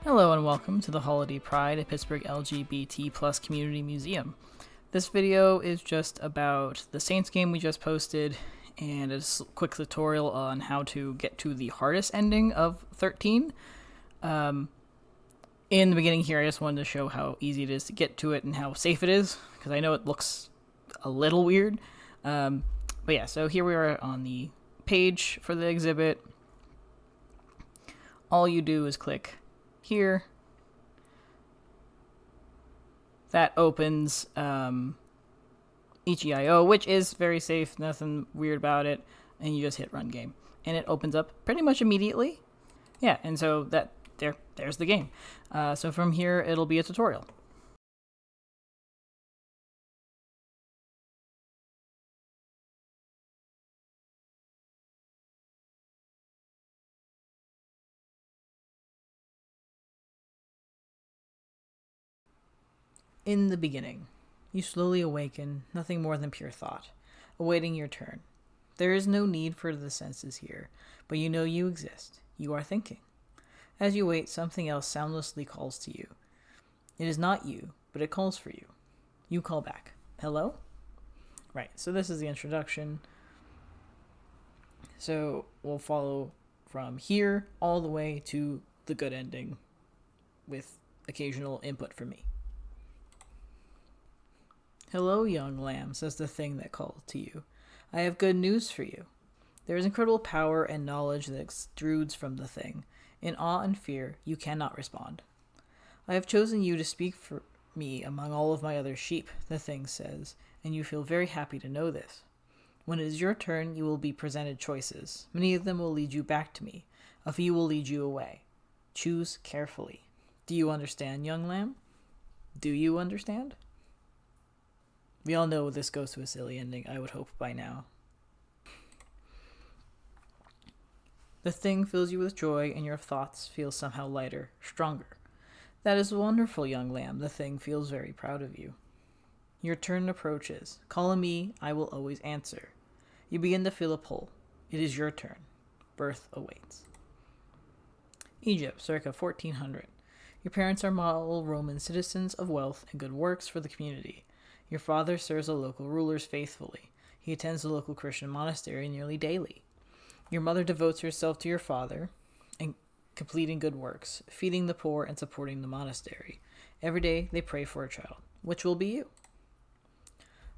Hello and welcome to the Holiday Pride at Pittsburgh LGBT plus Community Museum. This video is just about the Saints game we just posted and a quick tutorial on how to get to the hardest ending of 13. In the beginning here, I just wanted to show how easy it is to get to it and how safe it is, because I know it looks a little weird. But yeah, so here we are on the page for the exhibit. All you do is click here. That opens EGIO, which is very safe, nothing weird about it, and you just hit run game. And it opens up pretty much immediately. Yeah, and so there's the game. So from here, it'll be a tutorial. In the beginning, you slowly awaken, nothing more than pure thought, awaiting your turn. There is no need for the senses here, but you know you exist. You are thinking. As you wait, something else soundlessly calls to you. It is not you, but it calls for you. You call back. Hello? Right, so this is the introduction. So we'll follow from here all the way to the good ending with occasional input from me. Hello, young lamb, says the thing that called to you. I have good news for you. There is incredible power and knowledge that extrudes from the thing. In awe and fear, you cannot respond. I have chosen you to speak for me among all of my other sheep, the thing says, and you feel very happy to know this. When it is your turn, you will be presented choices. Many of them will lead you back to me. A few will lead you away. Choose carefully. Do you understand, young lamb? Do you understand? We all know this goes to a silly ending, I would hope by now. The thing fills you with joy, and your thoughts feel somehow lighter, stronger. That is wonderful, young lamb. The thing feels very proud of you. Your turn approaches. Call on me, I will always answer. You begin to feel a pull. It is your turn. Birth awaits. Egypt, circa 1400. Your parents are model Roman citizens of wealth and good works for the community. Your father serves the local rulers faithfully. He attends the local Christian monastery nearly daily. Your mother devotes herself to your father and completing good works, feeding the poor and supporting the monastery. Every day they pray for a child, which will be you.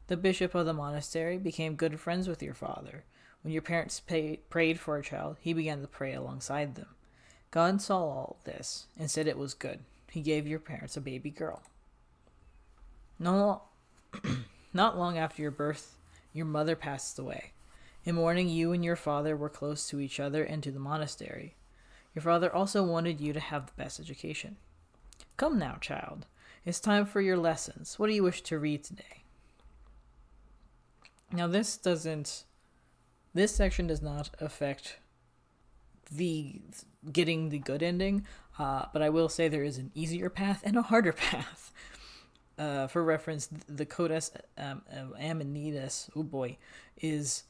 The bishop of the monastery became good friends with your father. When your parents prayed for a child, he began to pray alongside them. God saw all this and said it was good. He gave your parents a baby girl. Not long after your birth, your mother passed away. In mourning, you and your father were close to each other and to the monastery. Your father also wanted you to have the best education. Come now, child. It's time for your lessons. What do you wish to read today? Now, this section does not affect the getting the good ending, but I will say there is an easier path and a harder path. For reference, the Codex Amanitas, oh boy, is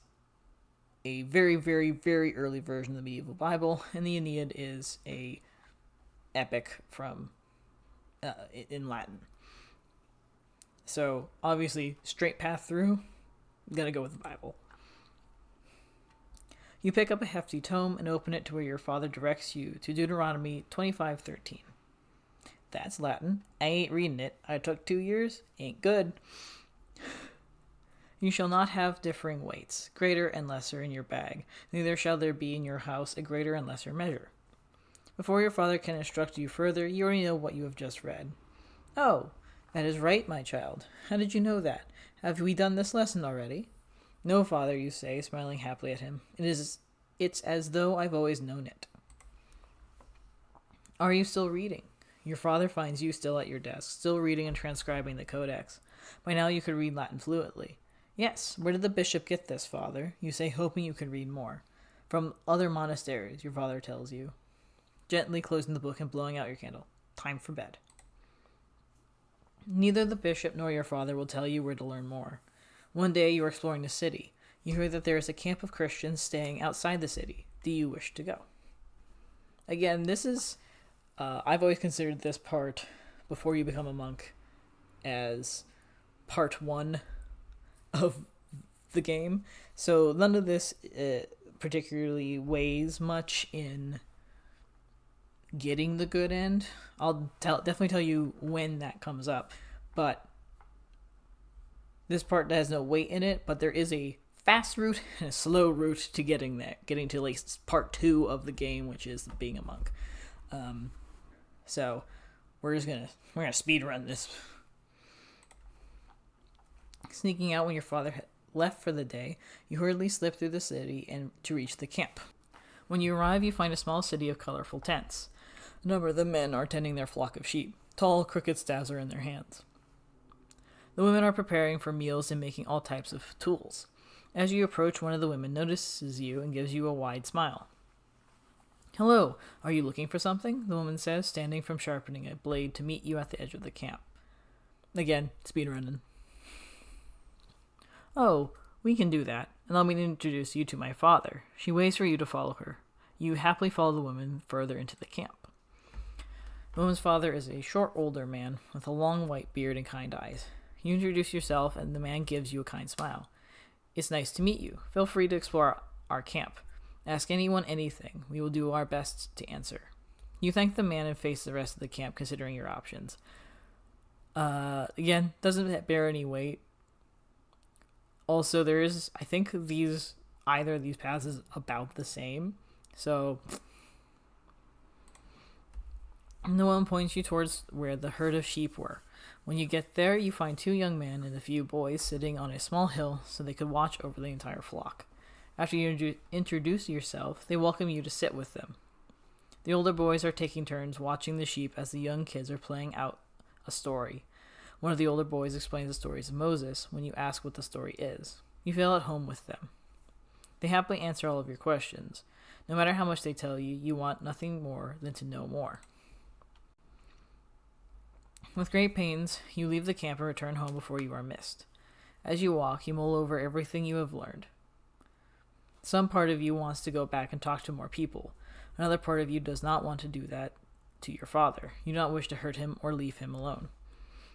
a very, very, very early version of the medieval Bible, and the Aeneid is a epic from in Latin. So obviously, straight path through, gotta go with the Bible. You pick up a hefty tome and open it to where your father directs you to Deuteronomy 25:13. That's Latin. I ain't reading it. I took 2 years. Ain't good. You shall not have differing weights, greater and lesser in your bag. Neither shall there be in your house a greater and lesser measure. Before your father can instruct you further, you already know what you have just read. Oh, that is right, my child. How did you know that? Have we done this lesson already? No, father, you say, smiling happily at him. It's as though I've always known it. Are you still reading? Your father finds you still at your desk, still reading and transcribing the codex. By now you could read Latin fluently. Yes, where did the bishop get this, father? You say, hoping you could read more. From other monasteries, your father tells you. Gently closing the book and blowing out your candle. Time for bed. Neither the bishop nor your father will tell you where to learn more. One day you are exploring the city. You hear that there is a camp of Christians staying outside the city. Do you wish to go? Again, this is I've always considered this part, before you become a monk, as part one of the game. So none of this particularly weighs much in getting the good end. I'll definitely tell you when that comes up, but this part has no weight in it, but there is a fast route and a slow route to getting there, getting to at least part 2 of the game, which is being a monk. So we're gonna speed run this. Sneaking out when your father left for the day, you hurriedly slip through the city and to reach the camp. When you arrive, you find a small city of colorful tents. A number of the men are tending their flock of sheep. Tall, crooked staves are in their hands. The women are preparing for meals and making all types of tools. As you approach, one of the women notices you and gives you a wide smile. "Hello, are you looking for something?" the woman says, standing from sharpening a blade to meet you at the edge of the camp. Again, speedrunning. "Oh, we can do that. Allow me to introduce you to my father." She waits for you to follow her. You happily follow the woman further into the camp. The woman's father is a short, older man with a long white beard and kind eyes. You introduce yourself, and the man gives you a kind smile. "It's nice to meet you. Feel free to explore our camp. Ask anyone anything. We will do our best to answer." You thank the man and face the rest of the camp, considering your options. Again, doesn't bear any weight. Also, there is, I think either of these paths is about the same. So, no one points you towards where the herd of sheep were. When you get there, you find 2 young men and a few boys sitting on a small hill so they could watch over the entire flock. After you introduce yourself, they welcome you to sit with them. The older boys are taking turns watching the sheep as the young kids are playing out a story. One of the older boys explains the stories of Moses when you ask what the story is. You feel at home with them. They happily answer all of your questions. No matter how much they tell you, you want nothing more than to know more. With great pains, you leave the camp and return home before you are missed. As you walk, you mull over everything you have learned. Some part of you wants to go back and talk to more people. Another part of you does not want to do that to your father. You do not wish to hurt him or leave him alone.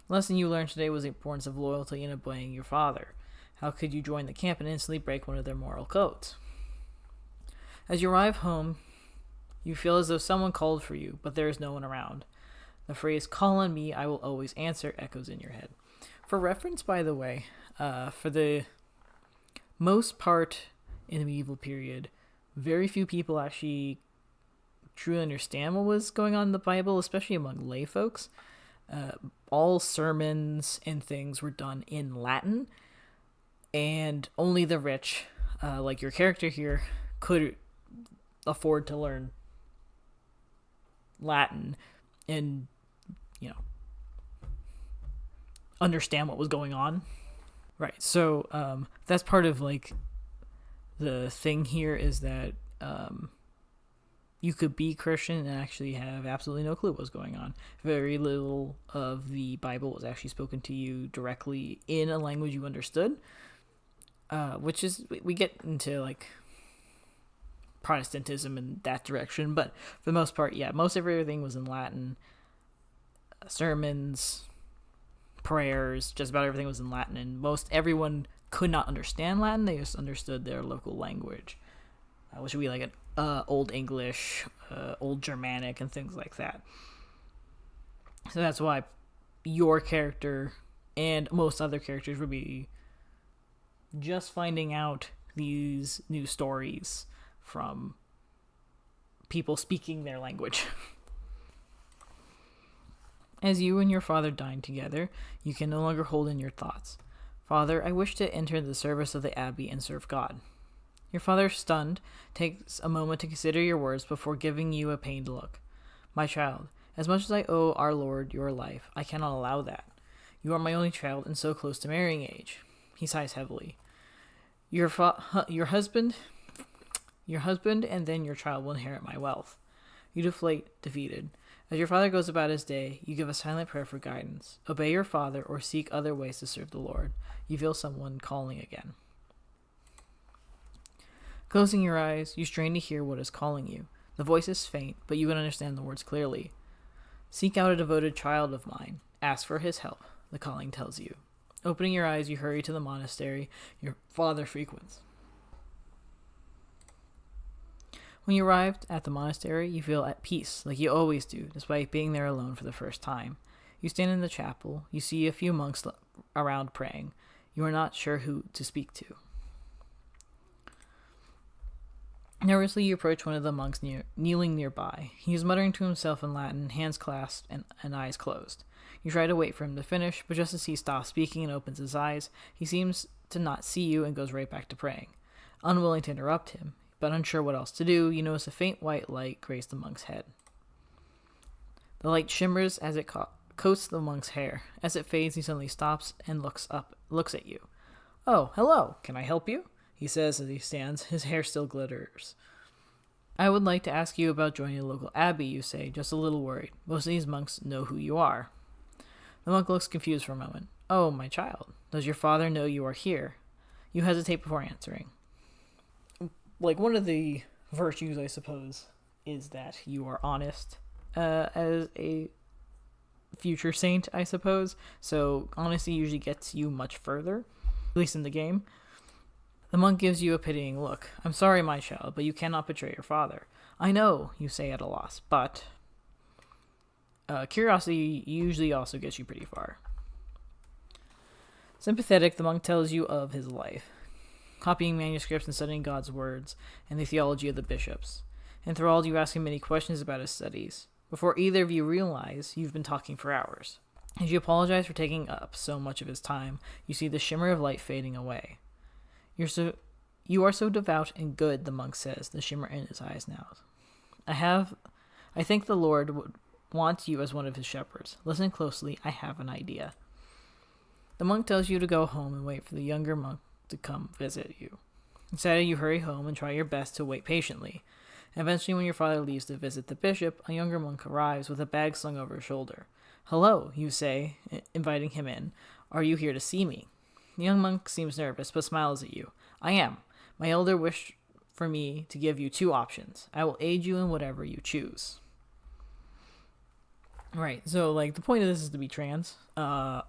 The lesson you learned today was the importance of loyalty and obeying your father. How could you join the camp and instantly break one of their moral codes? As you arrive home, you feel as though someone called for you, but there is no one around. The phrase, "Call on me, I will always answer," echoes in your head. For reference, by the way, for the most part in the medieval period, very few people actually truly understand what was going on in the Bible, especially among lay folks. All sermons and things were done in Latin, and only the rich, like your character here, could afford to learn Latin and, understand what was going on. Right, so that's part of, the thing here is that you could be Christian and actually have absolutely no clue what was going on. Very little of the Bible was actually spoken to you directly in a language you understood, which is, we get into, Protestantism in that direction, but for the most part, yeah, most of everything was in Latin. Sermons, prayers, just about everything was in Latin, and most everyone could not understand Latin. They just understood their local language, which would be like an Old English, Old Germanic, and things like that. So that's why your character and most other characters would be just finding out these new stories from people speaking their language. As you and your father dine together, you can no longer hold in your thoughts. "Father, I wish to enter the service of the abbey and serve God." Your father, stunned, takes a moment to consider your words before giving you a pained look. "My child, as much as I owe our Lord your life, I cannot allow that. You are my only child and so close to marrying age." He sighs heavily. Your husband, and then your child will inherit my wealth." You deflate, defeated. As your father goes about his day, you give a silent prayer for guidance. Obey your father or seek other ways to serve the Lord. You feel someone calling again. Closing your eyes, you strain to hear what is calling you. The voice is faint, but you can understand the words clearly. Seek out a devoted child of mine. Ask for his help, the calling tells you. Opening your eyes, you hurry to the monastery your father frequents. When you arrived at the monastery, you feel at peace, like you always do, despite being there alone for the first time. You stand in the chapel. You see a few monks around praying. You are not sure who to speak to. Nervously, you approach one of the monks kneeling nearby. He is muttering to himself in Latin, hands clasped and eyes closed. You try to wait for him to finish, but just as he stops speaking and opens his eyes, he seems to not see you and goes right back to praying. Unwilling to interrupt him, but unsure what else to do, you notice a faint white light graze the monk's head. The light shimmers as it coats the monk's hair. As it fades, he suddenly stops and looks at you. "Oh, hello. Can I help you?" he says as he stands. His hair still glitters. "I would like to ask you about joining a local abbey," you say, just a little worried. Most of these monks know who you are. The monk looks confused for a moment. "Oh, my child, does your father know you are here?" You hesitate before answering. One of the virtues, I suppose, is that you are honest as a future saint, I suppose. So honesty usually gets you much further, at least in the game. The monk gives you a pitying look. "I'm sorry, my child, but you cannot betray your father." "I know," you say at a loss, but curiosity usually also gets you pretty far. Sympathetic, the monk tells you of his life, copying manuscripts and studying God's words and the theology of the bishops. Enthralled, you ask him many questions about his studies. Before either of you realize, you've been talking for hours. As you apologize for taking up so much of his time, you see the shimmer of light fading away. You are so devout and good," the monk says, the shimmer in his eyes now. I think the Lord would want you as one of his shepherds. Listen closely, I have an idea." The monk tells you to go home and wait for the younger monk to come visit you. Excited, you hurry home and try your best to wait patiently. Eventually, when your father leaves to visit the bishop, a younger monk arrives with a bag slung over his shoulder. "Hello," you say, inviting him in. "Are you here to see me?" The young monk seems nervous, but smiles at you. "I am. My elder wished for me to give you two options. I will aid you in whatever you choose." Right, so, the point of this is to be trans. Yeah.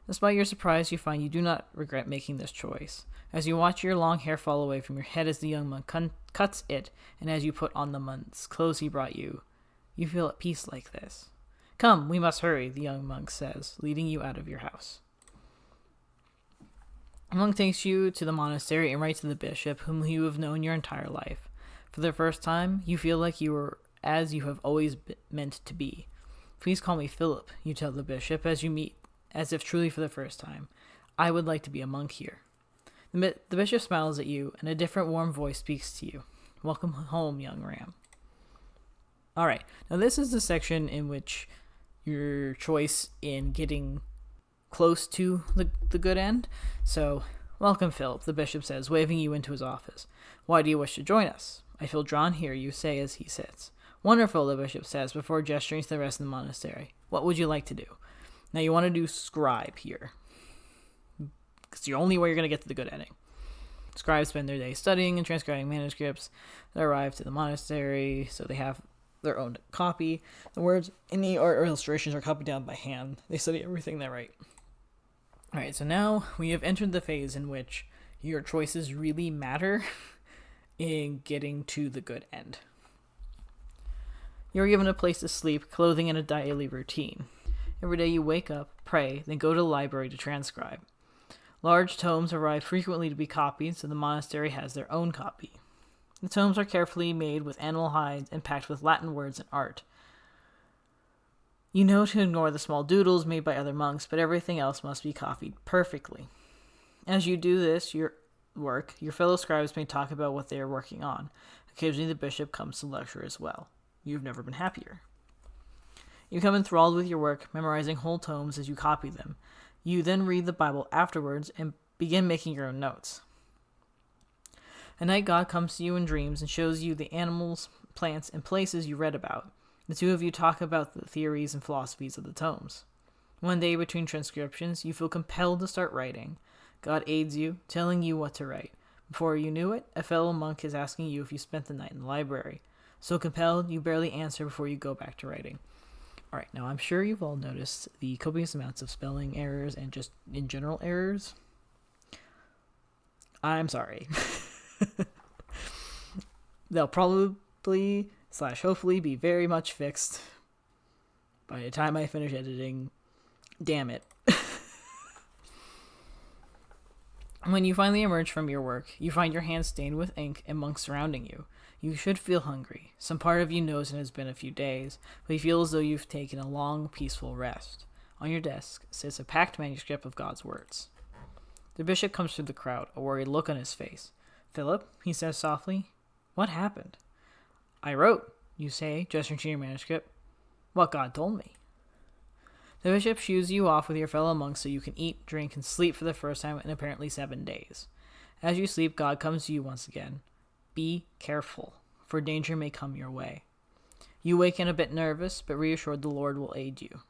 Despite your surprise, you find you do not regret making this choice. As you watch your long hair fall away from your head as the young monk cuts it, and as you put on the monk's clothes he brought you, you feel at peace like this. "Come, we must hurry," the young monk says, leading you out of your house. The monk takes you to the monastery and right to the bishop, whom you have known your entire life. For the first time, you feel like you are as you have always meant to be. "Please call me Philip," you tell the bishop as you meet, as if truly for the first time. "I would like to be a monk here." The bishop smiles at you, and a different warm voice speaks to you. "Welcome home, young ram." Alright, now this is the section in which your choice in getting close to the good end. So, "Welcome, Philip," the bishop says, waving you into his office. "Why do you wish to join us?" "I feel drawn here," you say as he sits. "Wonderful," the bishop says, before gesturing to the rest of the monastery. "What would you like to do?" Now you want to do scribe here. It's the only way you're going to get to the good ending. Scribes spend their day studying and transcribing manuscripts that arrive to the monastery, so they have their own copy. The words in the art or illustrations are copied down by hand. They study everything they write. Alright, so now we have entered the phase in which your choices really matter in getting to the good end. You're given a place to sleep, clothing, and a daily routine. Every day you wake up, pray, then go to the library to transcribe. Large tomes arrive frequently to be copied, so the monastery has their own copy. The tomes are carefully made with animal hides and packed with Latin words and art. You know to ignore the small doodles made by other monks, but everything else must be copied perfectly. As you do this, your fellow scribes may talk about what they are working on. Occasionally the bishop comes to lecture as well. You've never been happier. You become enthralled with your work, memorizing whole tomes as you copy them. You then read the Bible afterwards and begin making your own notes. At night, God comes to you in dreams and shows you the animals, plants, and places you read about. The two of you talk about the theories and philosophies of the tomes. One day, between transcriptions, you feel compelled to start writing. God aids you, telling you what to write, Before you knew it, a fellow monk is asking you if you spent the night in the library. So compelled, you barely answer before you go back to writing. Alright, now I'm sure you've all noticed the copious amounts of spelling errors and just in general errors. I'm sorry. They'll probably / hopefully be very much fixed by the time I finish editing. Damn it. When you finally emerge from your work, you find your hands stained with ink and monks surrounding you. You should feel hungry. Some part of you knows it has been a few days, but you feel as though you've taken a long, peaceful rest. On your desk sits a packed manuscript of God's words. The bishop comes through the crowd, a worried look on his face. "Philip," he says softly, "what happened?" "I wrote," you say, gesturing to your manuscript, "what God told me." The bishop shoos you off with your fellow monks so you can eat, drink, and sleep for the first time in apparently 7 days. As you sleep, God comes to you once again. Be careful, for danger may come your way. You waken a bit nervous, but reassured the Lord will aid you.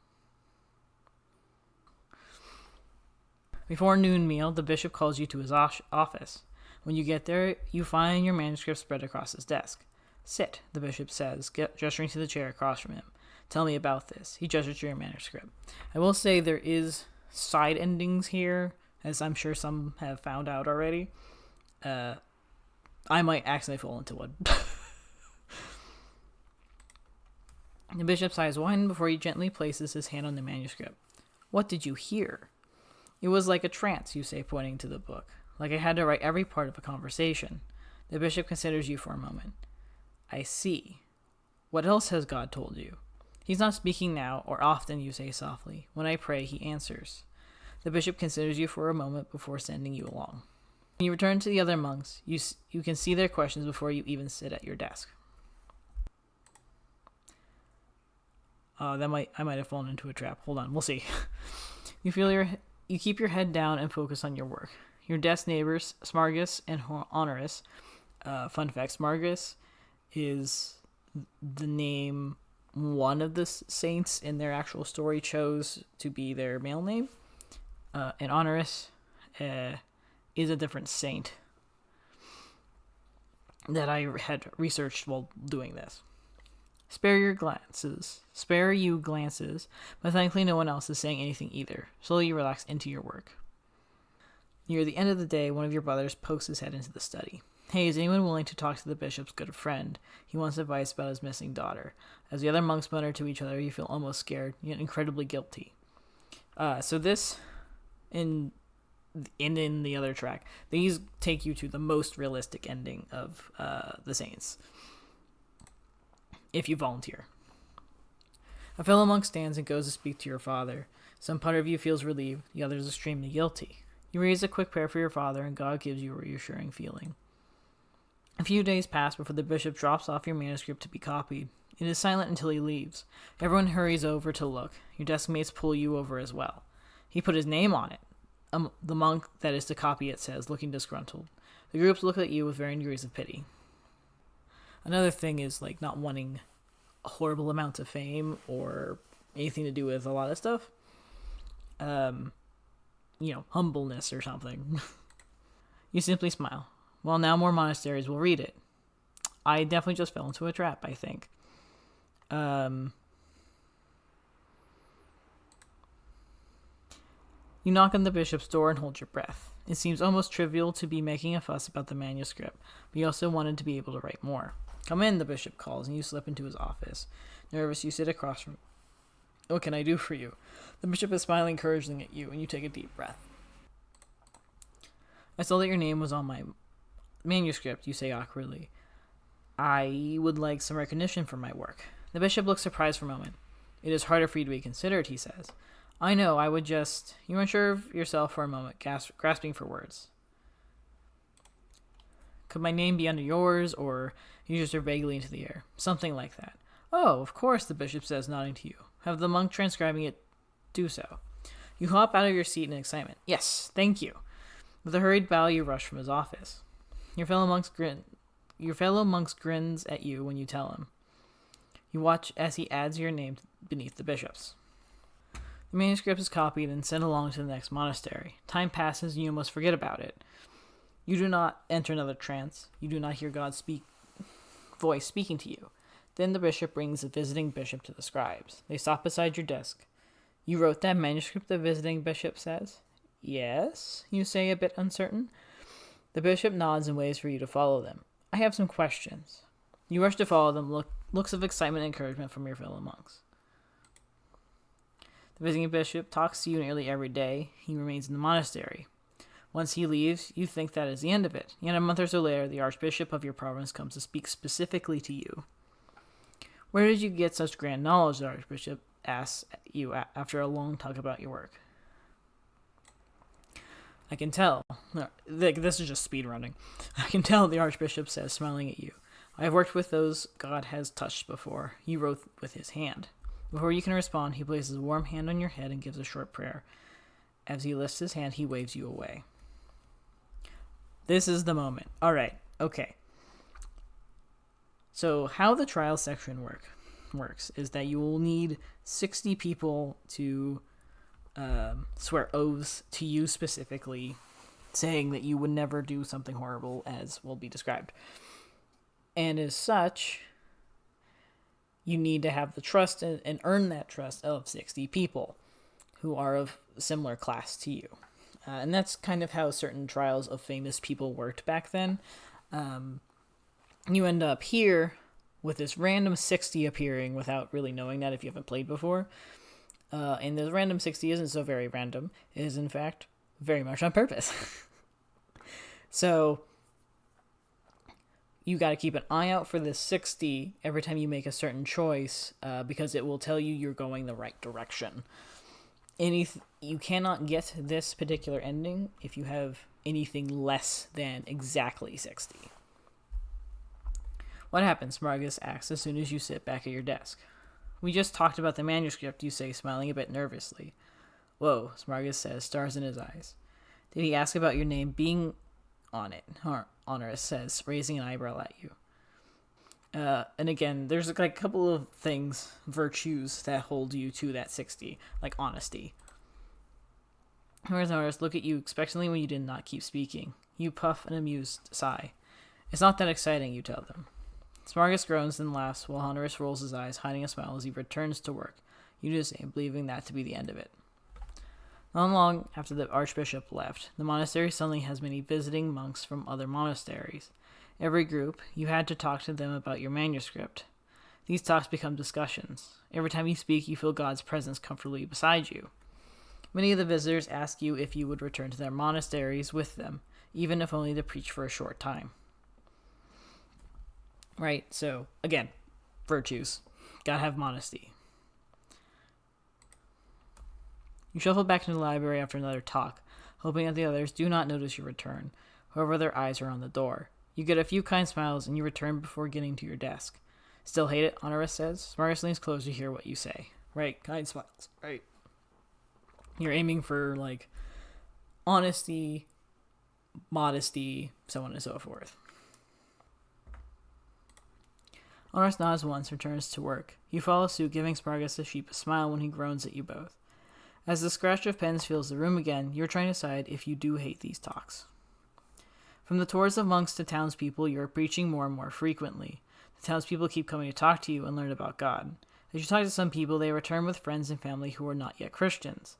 Before noon meal, the bishop calls you to his office. When you get there, you find your manuscript spread across his desk. "Sit," the bishop says, gesturing to the chair across from him. "Tell me about this." He gestures to your manuscript. I will say there is side endings here, as I'm sure some have found out already. I might accidentally fall into one. The bishop's eyes widen before he gently places his hand on the manuscript. "What did you hear?" "It was like a trance," you say, pointing to the book. "Like I had to write every part of a conversation." The bishop considers you for a moment. "I see. What else has God told you?" "He's not speaking now, or often," you say softly. "When I pray, he answers." The bishop considers you for a moment before sending you along. When you return to the other monks, you can see their questions before you even sit at your desk. I might have fallen into a trap. Hold on, we'll see. You keep your head down and focus on your work. Your desk neighbors, Smargus and Honoris. Fun fact: Smargus is the name one of the saints in their actual story chose to be their male name, and Honoris is a different saint that I had researched while doing this. Spare you glances, but thankfully no one else is saying anything either. Slowly you relax into your work. Near the end of the day, one of your brothers pokes his head into the study. "Hey, is anyone willing to talk to the bishop's good friend? He wants advice about his missing daughter." As the other monks mutter to each other, you feel almost scared, yet incredibly guilty. So this, in the other track, these take you to the most realistic ending of the Saints, if you volunteer. A fellow monk stands and goes to speak to your father. Some part of you feels relieved, the other is extremely guilty. You raise a quick prayer for your father, and God gives you a reassuring feeling. A few days pass before the bishop drops off your manuscript to be copied. It is silent until he leaves. Everyone hurries over to look. Your desk mates pull you over as well. "He put his name on it," the monk that is to copy it says, looking disgruntled. The groups look at you with varying degrees of pity. Another thing is like not wanting a horrible amount of fame or anything to do with a lot of stuff. Humbleness or something. You simply smile. "Well, now more monasteries will read it." I definitely just fell into a trap, I think. You knock on the bishop's door and hold your breath. It seems almost trivial to be making a fuss about the manuscript, but you also wanted to be able to write more. "Come in," the bishop calls, and you slip into his office. Nervous, you sit across from him. "What can I do for you?" The bishop is smiling encouragingly at you, and you take a deep breath. "I saw that your name was on my manuscript," you say awkwardly. "I would like some recognition for my work." The bishop looks surprised for a moment. "It is harder for you to be considered," he says. "I know, I would just..." You unsure of yourself for a moment, grasping for words. "Could my name be under yours?" Or you gesture vaguely into the air. "Something like that." "Oh, of course," the bishop says, nodding to you. "Have the monk transcribing it do so." You hop out of your seat in excitement. "Yes, thank you." With a hurried bow, you rush from his office. Your fellow monk grins at you when you tell him. You watch as he adds your name beneath the bishop's. The manuscript is copied and sent along to the next monastery. Time passes and you almost forget about it. You do not enter another trance. You do not hear God's voice speaking to you. Then the bishop brings a visiting bishop to the scribes. They stop beside your desk. You wrote that manuscript, the visiting bishop says. Yes, you say, a bit uncertain. The bishop nods and waits for you to follow them. I have some questions. You rush to follow them, looks of excitement and encouragement from your fellow monks. The visiting bishop talks to you nearly every day. He remains in the monastery. Once he leaves, you think that is the end of it. Yet a month or so later, the archbishop of your province comes to speak specifically to you. Where did you get such grand knowledge? The archbishop asks you after a long talk about your work. I can tell. This is just speed running. I can tell, the archbishop says, smiling at you. I have worked with those God has touched before. He wrote with his hand. Before you can respond, he places a warm hand on your head and gives a short prayer. As he lifts his hand, he waves you away. This is the moment. All right. Okay. So how the trial section works is that you will need 60 people to swear oaths to you specifically, saying that you would never do something horrible, as will be described. And as such, you need to have the trust and earn that trust of 60 people who are of similar class to you. And that's kind of how certain trials of famous people worked back then. You end up here with this random 60 appearing without really knowing that if you haven't played before. And the random 60 isn't so very random. It is, in fact, very much on purpose. So you got to keep an eye out for this 60 every time you make a certain choice, because it will tell you you're going the right direction. You cannot get this particular ending if you have anything less than exactly 60. What happens? Smargus asks as soon as you sit back at your desk. We just talked about the manuscript, you say, smiling a bit nervously. Whoa, Smargus says, stars in his eyes. Did he ask about your name being on it? Honorus says, raising an eyebrow at you. And again, there's like a couple of things, virtues, that hold you to that 60, like honesty. Honorus look at you expectantly when you did not keep speaking. You puff an amused sigh. It's not that exciting, you tell them. Smargus groans and laughs while Honorus rolls his eyes, hiding a smile as he returns to work. You do the same, believing that to be the end of it. Not long after the archbishop left, the monastery suddenly has many visiting monks from other monasteries. Every group, you had to talk to them about your manuscript. These talks become discussions. Every time you speak, you feel God's presence comfortably beside you. Many of the visitors ask you if you would return to their monasteries with them, even if only to preach for a short time. Right, so, again, virtues. Gotta have modesty. You shuffle back into the library after another talk, hoping that the others do not notice your return. However, their eyes are on the door. You get a few kind smiles, and you return before getting to your desk. Still hate it, Honorus says. Smargus leans close to hear what you say. Right, kind smiles. Right. You're aiming for, like, honesty, modesty, so on and so forth. Honorus nods once, returns to work. You follow suit, giving Smargus a sheepish smile when he groans at you both. As the scratch of pens fills the room again, you're trying to decide if you do hate these talks. From the tours of monks to townspeople, you are preaching more and more frequently. The townspeople keep coming to talk to you and learn about God. As you talk to some people, they return with friends and family who are not yet Christians.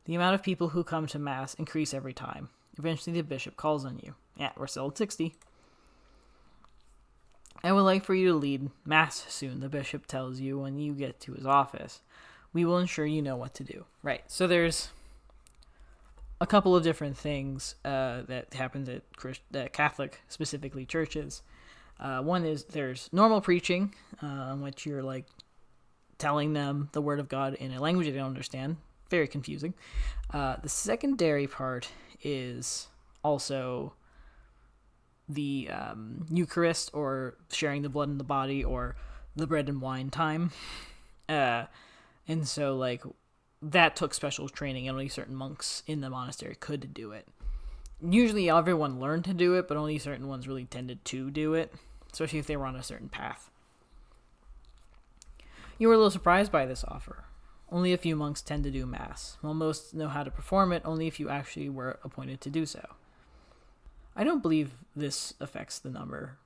The amount of people who come to Mass increase every time. Eventually, the bishop calls on you. Yeah, we're still at 60. I would like for you to lead Mass soon, the bishop tells you when you get to his office. We will ensure you know what to do. Right, so there's a couple of different things that happens at Catholic, specifically churches. One is there's normal preaching, in which you're like telling them the word of God in a language they don't understand. Very confusing. The secondary part is also the Eucharist, or sharing the blood and the body, or the bread and wine time. And so, like, that took special training, and only certain monks in the monastery could do it. Usually everyone learned to do it, but only certain ones really tended to do it, especially if they were on a certain path. You were a little surprised by this offer. Only a few monks tend to do Mass, while most know how to perform it, only if you actually were appointed to do so. I don't believe this affects the number.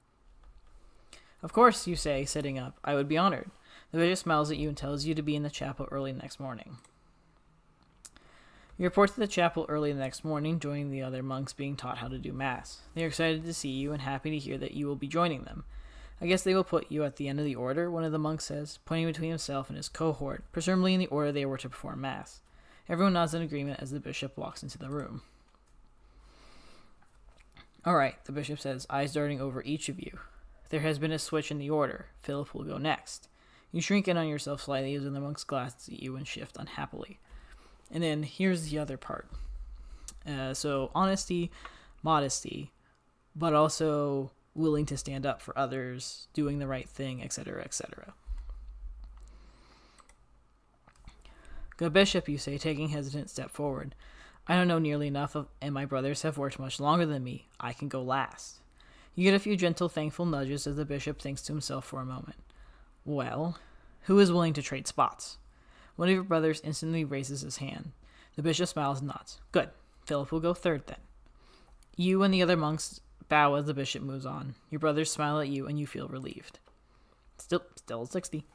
Of course, you say, sitting up. I would be honored. The bishop smiles at you and tells you to be in the chapel early next morning. You report to the chapel early the next morning, joining the other monks being taught how to do Mass. They are excited to see you and happy to hear that you will be joining them. I guess they will put you at the end of the order, one of the monks says, pointing between himself and his cohort, presumably in the order they were to perform Mass. Everyone nods in agreement as the bishop walks into the room. All right, the bishop says, eyes darting over each of you. There has been a switch in the order. Philip will go next. You shrink in on yourself slightly as the monks glance at you and shift unhappily. And then here's the other part. So honesty, modesty, but also willing to stand up for others, doing the right thing, etc., etc. Good bishop, you say, taking a hesitant step forward. I don't know nearly enough, and my brothers have worked much longer than me. I can go last. You get a few gentle, thankful nudges as the bishop thinks to himself for a moment. Well, who is willing to trade spots? One of your brothers instantly raises his hand. The bishop smiles and nods. Good. Philip will go third then. You and the other monks bow as the bishop moves on. Your brothers smile at you and you feel relieved. Still 60.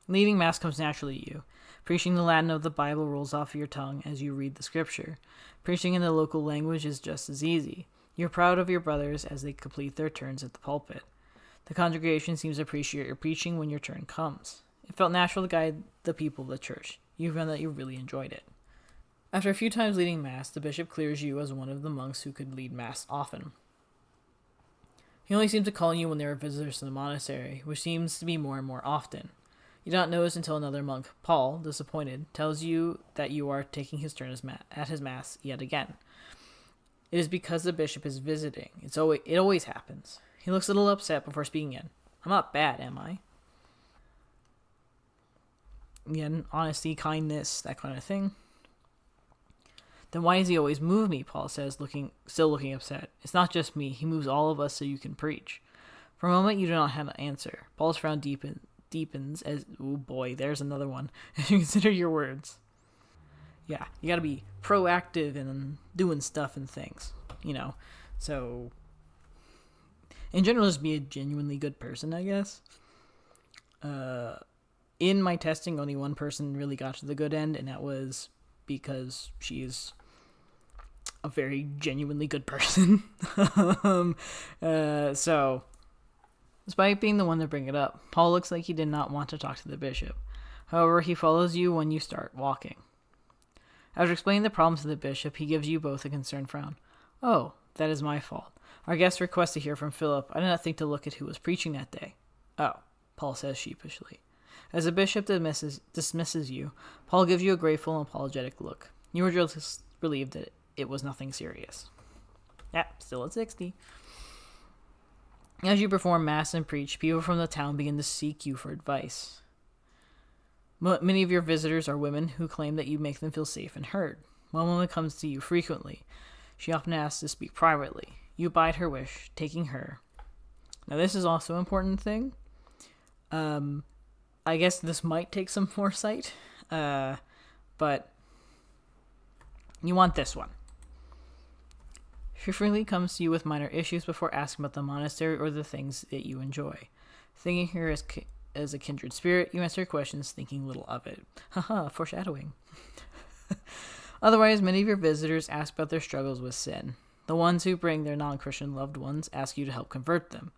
Leading Mass comes naturally to you. Preaching the Latin of the Bible rolls off your tongue as you read the scripture. Preaching in the local language is just as easy. You're proud of your brothers as they complete their turns at the pulpit. The congregation seems to appreciate your preaching when your turn comes. It felt natural to guide the people of the church. You found that you really enjoyed it. After a few times leading Mass, the bishop clears you as one of the monks who could lead Mass often. He only seems to call you when there are visitors to the monastery, which seems to be more and more often. You do not notice until another monk, Paul, disappointed, tells you that you are taking his turn at his Mass yet again. It is because the bishop is visiting. It always happens. He looks a little upset before speaking in. I'm not bad, am I? Again, honesty, kindness, that kind of thing. Then why does he always move me, Paul says, still looking upset. It's not just me. He moves all of us so you can preach. For a moment, you do not have an answer. Paul's frown deepens as, oh boy, there's another one, as you consider your words. Yeah, you gotta be proactive and doing stuff and things, So, in general, just be a genuinely good person, I guess. In my testing, only one person really got to the good end, and that was because she's a very genuinely good person. So, despite being the one to bring it up, Paul looks like he did not want to talk to the bishop. However, he follows you when you start walking. After explaining the problem to the bishop, he gives you both a concerned frown. Oh, that is my fault. Our guest requests to hear from Philip. I did not think to look at who was preaching that day. Oh, Paul says sheepishly. As the bishop dismisses you, Paul gives you a grateful and apologetic look. You were just relieved that it was nothing serious. Yeah, still at 60. As you perform Mass and preach, people from the town begin to seek you for advice. Many of your visitors are women who claim that you make them feel safe and heard. One woman comes to you frequently. She often asks to speak privately. You abide her wish, taking her. Now, this is also an important thing. I guess this might take some foresight, but you want this one. She frequently comes to you with minor issues before asking about the monastery or the things that you enjoy. Thinking her as a kindred spirit, you answer her questions thinking little of it. Haha, foreshadowing. Otherwise, many of your visitors ask about their struggles with sin. The ones who bring their non-Christian loved ones ask you to help convert them.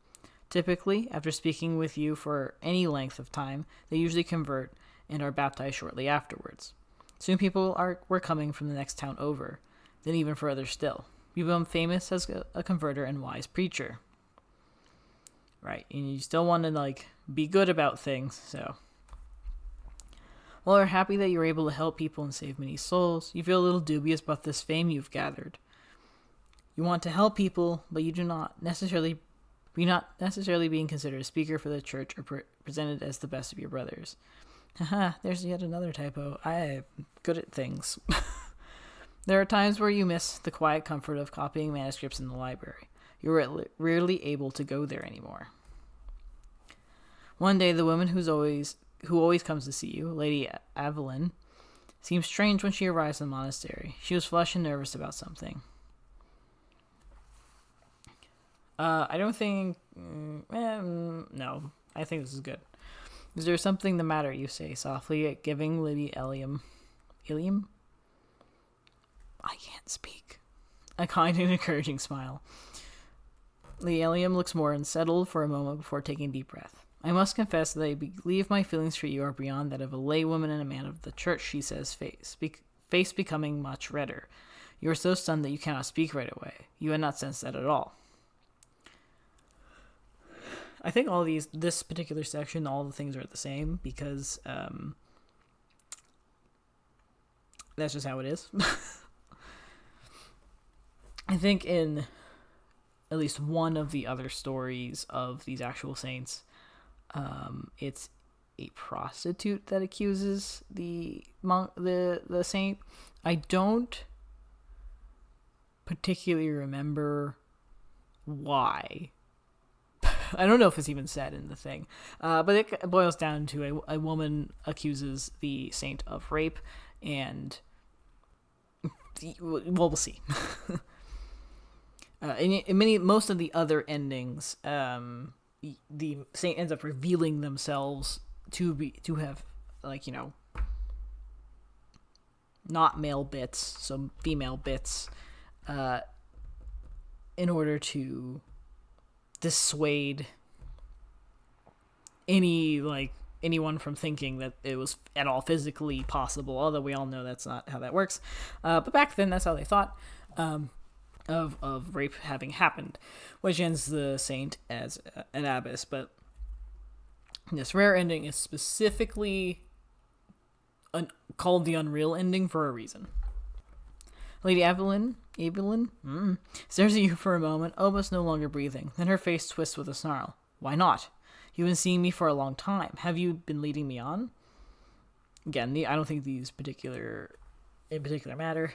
Typically, after speaking with you for any length of time, they usually convert and are baptized shortly afterwards. Soon people were coming from the next town over, then even further still. You become famous as a converter and wise preacher. Right, and you still want to, be good about things, so. While you're happy that you're able to help people and save many souls, you feel a little dubious about this fame you've gathered. You want to help people, but you do not necessarily being considered a speaker for the church or presented as the best of your brothers. Haha, there's yet another typo. I am good at things. There are times where you miss the quiet comfort of copying manuscripts in the library. You're rarely able to go there anymore. One day, the woman who always comes to see you, Lady Evelyn, seemed strange when she arrives in the monastery. She was flushed and nervous about something. I don't think. No, I think this is good. Is there something the matter? You say softly, giving Lady Ilium? I can't speak. A kind and encouraging smile. Lady Ilium looks more unsettled for a moment before taking a deep breath. I must confess that I believe my feelings for you are beyond that of a laywoman and a man of the church, she says, face becoming much redder. You are so stunned that you cannot speak right away. You had not sensed that at all. I think this particular section, all the things are the same because that's just how it is. I think in at least one of the other stories of these actual saints, it's a prostitute that accuses the monk, the saint. I don't particularly remember why. I don't know if it's even said in the thing, but it boils down to a woman accuses the saint of rape, and we'll see. In most of the other endings, the saint ends up revealing themselves to have, like, not male bits, so female bits, in order to dissuade anyone from thinking that it was at all physically possible, although we all know that's not how that works. But back then, that's how they thought of rape having happened, which ends the saint as an abbess. But this rare ending is specifically called the Unreal ending for a reason. Lady Evelyn stares at you for a moment, almost no longer breathing. Then her face twists with a snarl. Why not? You've been seeing me for a long time. Have you been leading me on? Again, I don't think these in particular matter.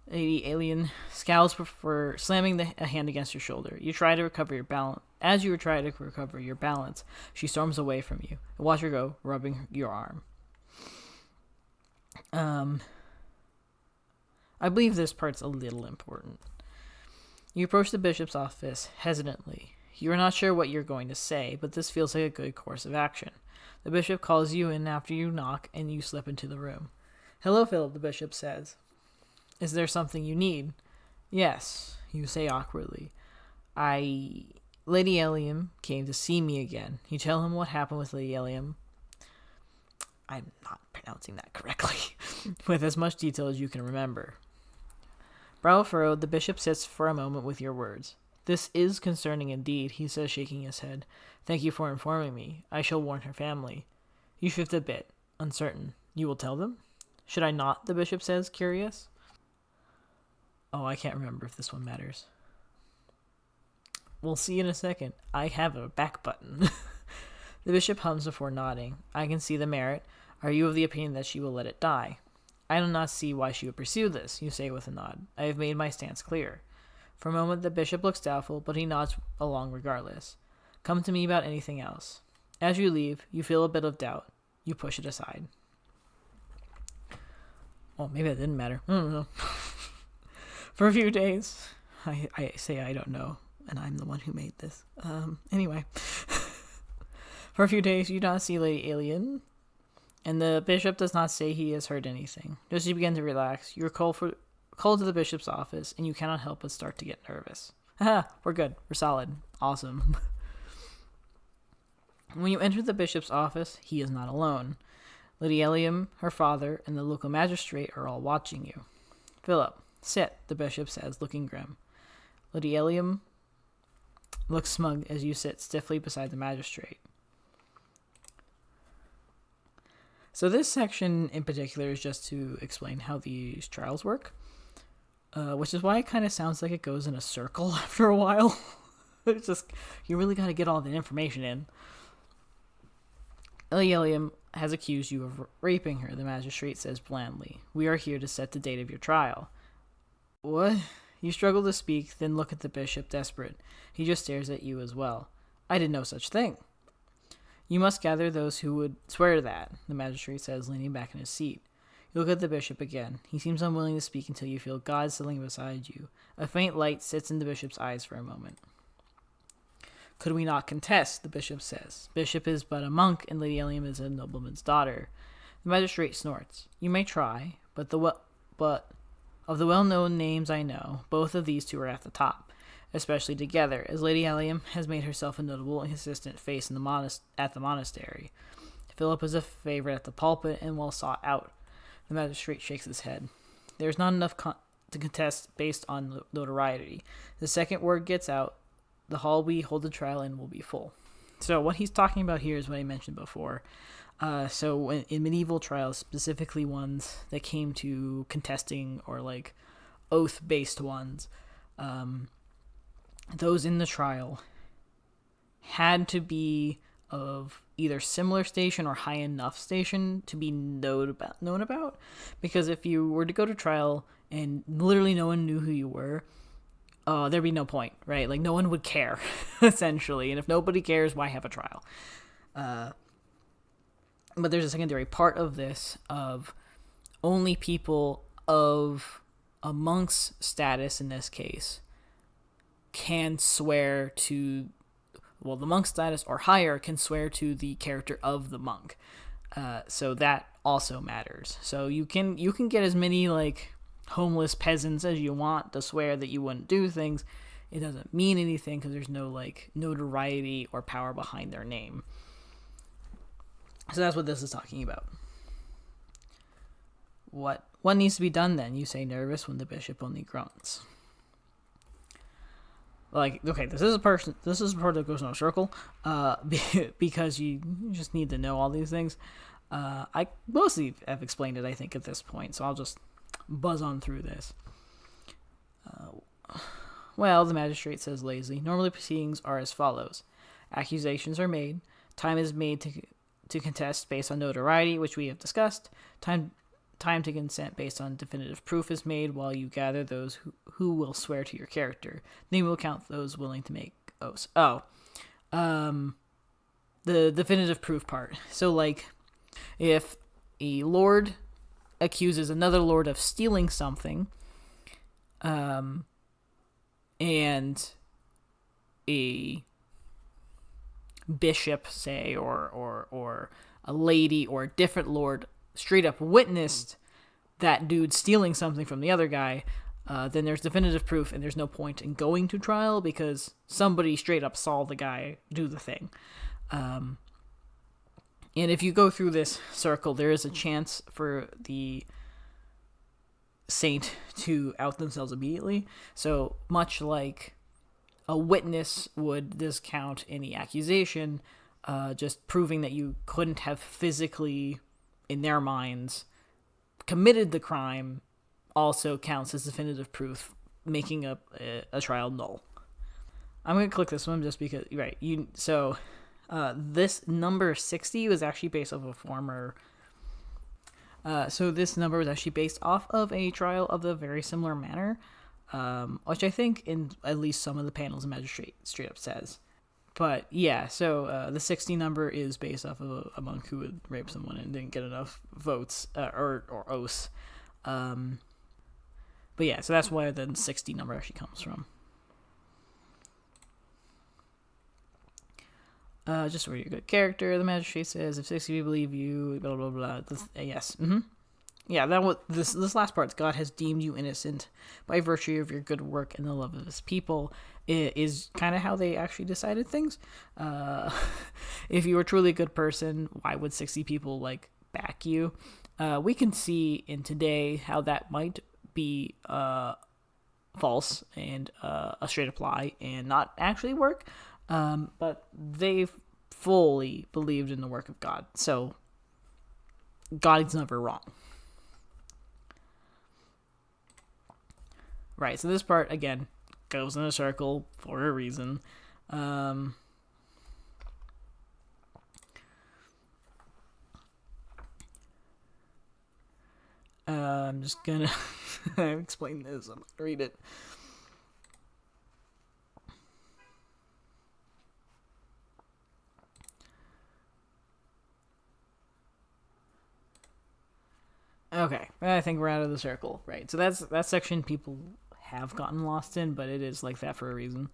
Lady Alien scowls for slamming a hand against your shoulder. You try to recover your balance. As you try to recover your balance, she storms away from you. Watch her go, rubbing your arm. I believe this part's a little important. You approach the bishop's office hesitantly. You are not sure what you're going to say, but this feels like a good course of action. The bishop calls you in after you knock, and you slip into the room. Hello, Philip, the bishop says. Is there something you need? Yes, you say awkwardly. Lady Ilium came to see me again. You tell him what happened with Lady Ilium. I'm not pronouncing that correctly. With as much detail as you can remember. Brow furrowed, the bishop sits for a moment with your words. This is concerning indeed, he says, shaking his head. Thank you for informing me. I shall warn her family. You shift a bit, uncertain. You will tell them? Should I not, the bishop says, curious. Oh, I can't remember if this one matters. We'll see in a second. I have a back button. The bishop hums before nodding. I can see the merit. Are you of the opinion that she will let it die? I do not see why she would pursue this, you say with a nod. I have made my stance clear. For a moment, the bishop looks doubtful, but he nods along regardless. Come to me about anything else. As you leave, you feel a bit of doubt. You push it aside. Well, maybe that didn't matter. I don't know. For a few days, I say I don't know, and I'm the one who made this. Anyway. For a few days, you do not see Lady Alien, and the bishop does not say he has heard anything. Just as you begin to relax, you are called to the bishop's office, and you cannot help but start to get nervous. Haha, we're good. We're solid. Awesome. When you enter the bishop's office, he is not alone. Lady Ilium, her father, and the local magistrate are all watching you. Philip, sit, the bishop says, looking grim. Lady Ilium looks smug as you sit stiffly beside the magistrate. So this section in particular is just to explain how these trials work, which is why it kind of sounds like it goes in a circle after a while. It's just, you really got to get all the information in. Ilium has accused you of raping her, the magistrate says blandly. We are here to set the date of your trial. What? You struggle to speak, then look at the bishop, desperate. He just stares at you as well. I did no such thing. You must gather those who would swear to that, the magistrate says, leaning back in his seat. You look at the bishop again. He seems unwilling to speak until you feel God settling beside you. A faint light sits in the bishop's eyes for a moment. Could we not contest? The bishop says. Bishop is but a monk, and Lady Elliam is a nobleman's daughter. The magistrate snorts. You may try, but of the well-known names I know, both of these two are at the top, especially together, as Lady Elliam has made herself a notable and consistent face in at the monastery. Philip is a favorite at the pulpit and well sought out. The magistrate shakes his head. There is not enough to contest based on notoriety. The second word gets out, the hall we hold the trial in will be full. So what he's talking about here is what I mentioned before. So in medieval trials, specifically ones that came to contesting or like oath-based ones, those in the trial had to be of either similar station or high enough station to be known about. Because if you were to go to trial and literally no one knew who you were, there'd be no point, right? Like, no one would care, essentially. And if nobody cares, why have a trial? But there's a secondary part of this of only people of a monk's status in this case can swear to, well, the monk status or higher can swear to the character of the monk. So that also matters. So you can get as many like homeless peasants as you want to swear that you wouldn't do things. It doesn't mean anything because there's no like notoriety or power behind their name. So that's what this is talking about. What needs to be done then? You say nervous when the bishop only grunts. Like, okay, this is a part that goes in a circle, because you just need to know all these things. I mostly have explained it, I think, at this point, so I'll just buzz on through this. Well, the magistrate says lazily, normally proceedings are as follows. Accusations are made. Time is made to contest based on notoriety, which we have discussed. Time to consent based on definitive proof is made while you gather those who will swear to your character. Then you will count those willing to make oaths. The definitive proof part. So, like, if a lord accuses another lord of stealing something, and a bishop, say, or a lady or a different lord straight up witnessed that dude stealing something from the other guy, then there's definitive proof and there's no point in going to trial because somebody straight up saw the guy do the thing. And if you go through this circle, there is a chance for the saint to out themselves immediately. So much like a witness would discount any accusation, just proving that you couldn't have physically, in their minds, committed the crime also counts as definitive proof, making a trial null. I'm going to click this one just because, right, this number 60 was actually based off of a former... So this number was actually based off of a trial of the very similar manner, which I think in at least some of the panels the magistrate straight up says. But yeah, so the 60 number is based off of a monk who would rape someone and didn't get enough votes, or oaths. But yeah, so that's where the 60 number actually comes from. Just where you're a good character, the magistrate says, if 60 people believe you, blah, blah, blah. Yes. Mm-hmm. Yeah, this last part's God has deemed you innocent by virtue of your good work and the love of his people. It is kind of how they actually decided things. If you were truly a good person, why would 60 people back you? We can see in today how that might be false and a straight up lie and not actually work. But they fully believed in the work of God. So God's never wrong. Right, so this part, again, goes in a circle for a reason. I'm just gonna explain this. I'm gonna read it. Okay, I think we're out of the circle, right? So that's that section people have gotten lost in, but it is like that for a reason.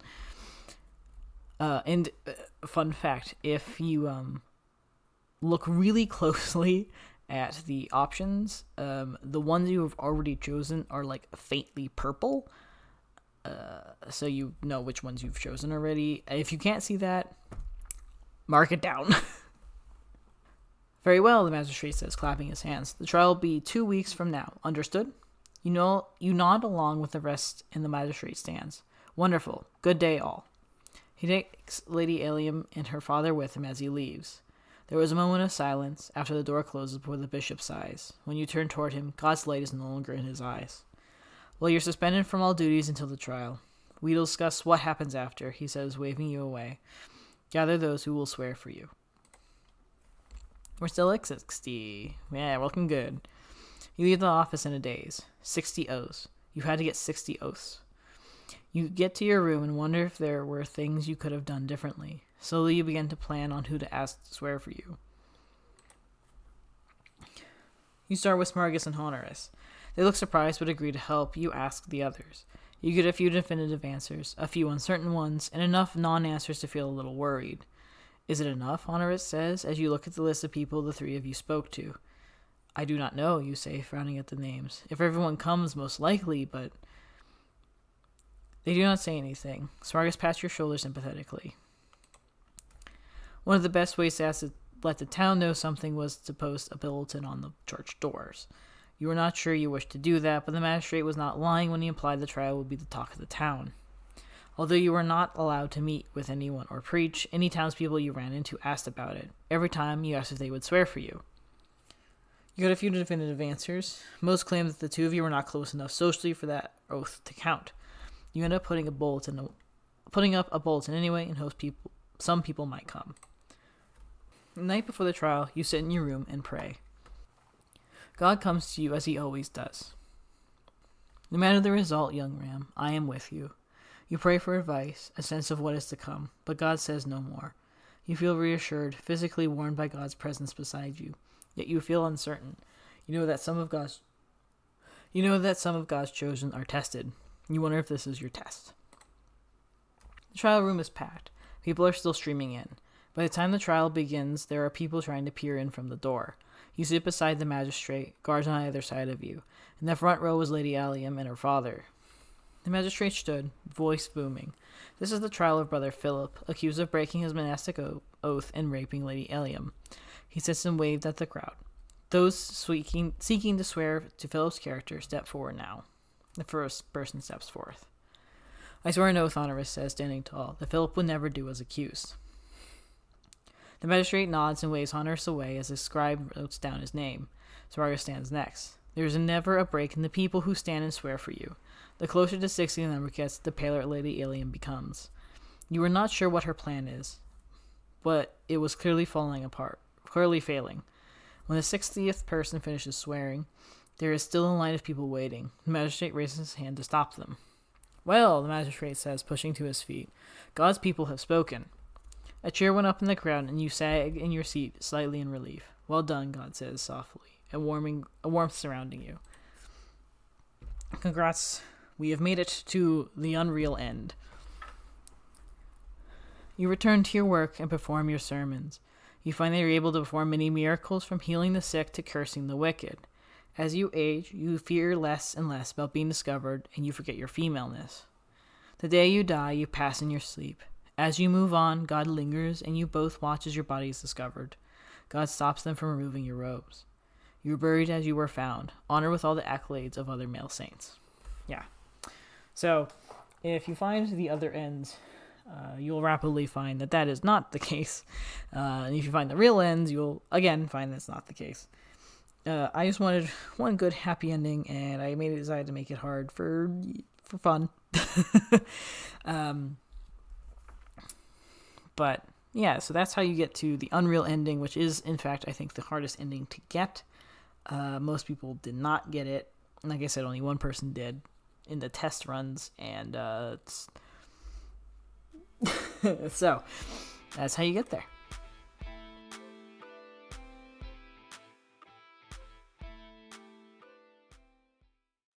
And fun fact: if you look really closely at the options, the ones you have already chosen are like faintly purple. So you know which ones you've chosen already. If you can't see that, mark it down. Very well, the magistrate says, clapping his hands. The trial will be 2 weeks from now. Understood? You nod along with the rest in the magistrate stands. Wonderful. Good day, all. He takes Lady Alium and her father with him as he leaves. There was a moment of silence after the door closes before the bishop sighs. When you turn toward him, God's light is no longer in his eyes. Well, you're suspended from all duties until the trial. We'll discuss what happens after, he says, waving you away. Gather those who will swear for you. We're still at 60. Yeah, we're looking good. You leave the office in a daze. 60 oaths. You had to get 60 oaths. You get to your room and wonder if there were things you could have done differently. Slowly you begin to plan on who to ask to swear for you. You start with Smargus and Honoris. They look surprised but agree to help. You ask the others. You get a few definitive answers, a few uncertain ones, and enough non-answers to feel a little worried. Is it enough? Honoris says, as you look at the list of people the three of you spoke to. I do not know, you say, frowning at the names. If everyone comes, most likely, but... They do not say anything. Smargus pats your shoulder sympathetically. One of the best ways to let the town know something was to post a bulletin on the church doors. You were not sure you wished to do that, but the magistrate was not lying when he implied the trial would be the talk of the town. Although you were not allowed to meet with anyone or preach, any townspeople you ran into asked about it. Every time you asked if they would swear for you. You got a few definitive answers. Most claimed that the two of you were not close enough socially for that oath to count. You end up putting up a bulletin anyway in hopes some people might come. The night before the trial, you sit in your room and pray. God comes to you as he always does. No matter the result, young Ram, I am with you. You pray for advice, a sense of what is to come, but God says no more. You feel reassured, physically warned by God's presence beside you, yet you feel uncertain. You know that some of God's chosen are tested. You wonder if this is your test. The trial room is packed. People are still streaming in. By the time the trial begins, there are people trying to peer in from the door. You sit beside the magistrate, guards on either side of you. In the front row was Lady Alium and her father. The magistrate stood, voice booming. This is the trial of Brother Philip, accused of breaking his monastic oath and raping Lady Alium. He sits and waved at the crowd. Those seeking to swear to Philip's character step forward now. The first person steps forth. I swear an oath, Honoris says, standing tall, that Philip would never do as accused. The magistrate nods and waves Honoris away as the scribe notes down his name. Smargus stands next. There is never a break in the people who stand and swear for you. The closer to 60 the number gets, the paler Lady Alium becomes. You are not sure what her plan is, but it was clearly failing. When the 60th person finishes swearing, there is still a line of people waiting. The magistrate raises his hand to stop them. Well, the magistrate says, pushing to his feet, God's people have spoken. A cheer went up in the crowd, and you sag in your seat, slightly in relief. Well done, God says softly, a warmth surrounding you. Congrats. We have made it to the unreal end. You return to your work and perform your sermons. You find that you're able to perform many miracles, from healing the sick to cursing the wicked. As you age, you fear less and less about being discovered, and you forget your femaleness. The day you die, you pass in your sleep. As you move on, God lingers, and you both watch as your body is discovered. God stops them from removing your robes. You are buried as you were found, honored with all the accolades of other male saints. Yeah. So, if you find the other ends, you'll rapidly find that that is not the case. And if you find the real ends, you'll, again, find that's not the case. I just wanted one good happy ending, and I decided to make it hard for fun. But, yeah, so that's how you get to the Unreal ending, which is, in fact, I think the hardest ending to get. Most people did not get it. Like I said, only one person did in the test runs, and so that's how you get there.